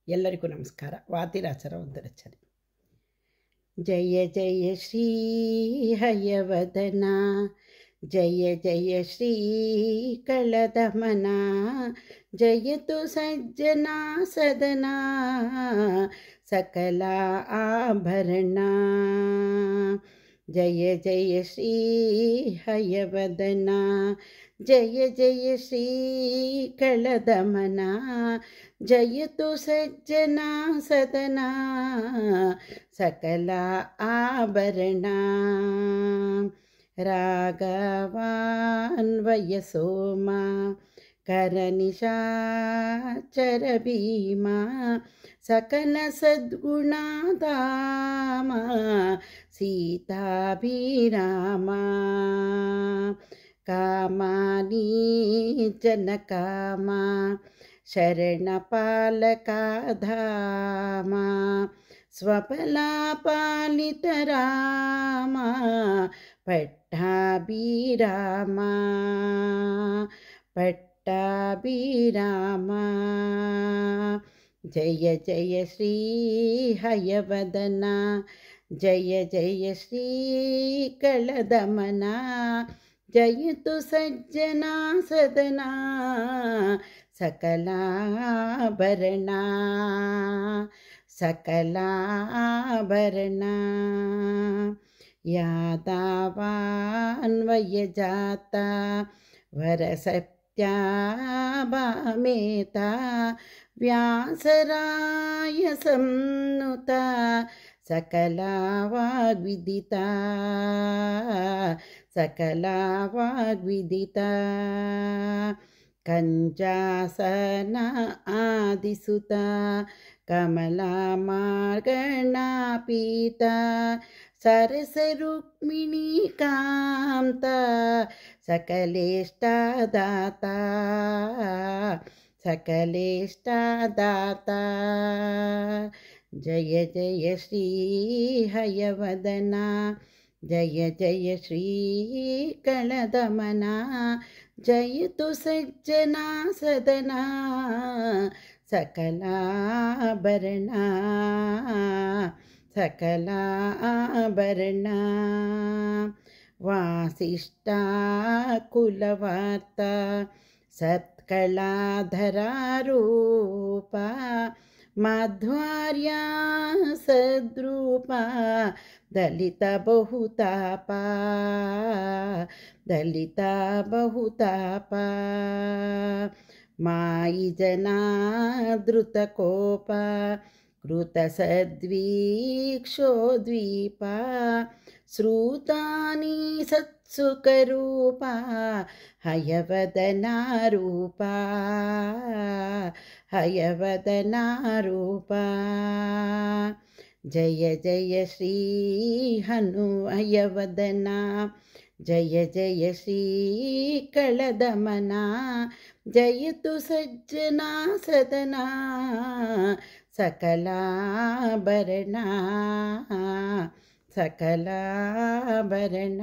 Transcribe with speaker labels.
Speaker 1: ಎಲ್ಲರಿಗೂ ನಮಸ್ಕಾರ. ವಾದಿರಾಜರ ಒಂದು ರಚನೆ. ಜಯ ಜಯ ಶ್ರೀ ಹಯವದನ, ಜಯ ಜಯ ಶ್ರೀ ಕಳದಮನ, ಜಯತು ಸಜ್ಜನ ಸದನ ಸಕಲ ಆಭರಣ. ಜಯ ಜಯ ಶ್ರೀ ಹಯವದನ, ಜಯ ಜಯ ಶ್ರೀ ಕಳದಮನ, ಜಯತು ಸಜ್ಜನ ಸದನ ಸಕಲ ಆಭರಣ. ರಾಘವಾನ್ವಯ ಸೋಮ ಕರನಿಶಾಚರ ಭೀಮ, ಸಕಲ ಸದ್ಗುಣಧಾಮ ಸೀತಾಭಿರಾಮ. ಕಾಮಾನಿ ಜನಕಾಮ ಶರಣಪಾಲಕ ಧಾಮ, ಸ್ವಫಲಾಪಾಲಿತ ರಾಮ ಪಟ್ಟಾಭಿರಾಮ. ಪಟ್ಟಾಭಿರಾಮ. ಜಯ ಜಯ ಶ್ರೀ ಹಯವದನ, ಜಯ ಜಯ ಶ್ರೀ ಕಳದಮನ, ಜಯತು ಸಜ್ಜನ ಸದನ ಸಕಲಾಭರಣ. ಸಕಲಾಭರಣ. ಯಾದವಾನ್ವಯ ಜಾತ ವರಸತ್ಯಾಭಾಮೇತ, ವ್ಯಾಸರಾಯ ಸಂನುತ ಸಕಲ ವಾಗ್ವಿದಿತ. ಸಕಲ ವಾಗ್ವಿದಿತ. ಕಂಚಾಸನ ಆದಿಸುತ ಕಮಲಾ ಮಾರ್ಗಣಾಪೀತ, ಸರಸ ರುಕ್ಮಿಣೀ ಕಾಂತ ಸಕಲೇಷ್ಟದಾತ. ಸಕಲೇಷ್ಟದಾತ. ಜಯ ಜಯ ಶ್ರೀ ಹಯವದನ, ಜಯ ಜಯ ಶ್ರೀ ಕಳದಮನ, ಜಯತು ಸಜ್ಜನ ಸದನ ಸಕಲಾಭರಣ. ಸಕಲಾಭರಣ. ವಾಸಿಷ್ಠ ಕುಲವಾರ್ತ ಸತ್ಕಳಾಧರಾರೂಪ, ಮಾಧ್ವಾರ್ಯ ಸದ್ರೂಪ ದಲಿತ ಬಹುತಾಪ. ದಲಿತ ಬಹುತಾಪ. ಮಾಯಿ ಜನಾದೃತ ಕೋಪ, ಕೃತ ಸದ್ವೀಕ್ಷೋದ್ವೀಪ, ಶ್ರೂತಾನಿ ಸತ್ಸುಖರೂಪ ಹಯವದನಾರೂಪ. ಹಯವದನಾರೂಪ. ಜಯ ಜಯ ಶ್ರೀ ಹನು ಹಯವದನ, ಜಯ ಜಯ ಶ್ರೀ ಕಳದಮನ, ಜಯತು ಸಜ್ಜನ ಸದನ ಸಕಲಾಭರಣ. ಸಕಲಾಭರಣ.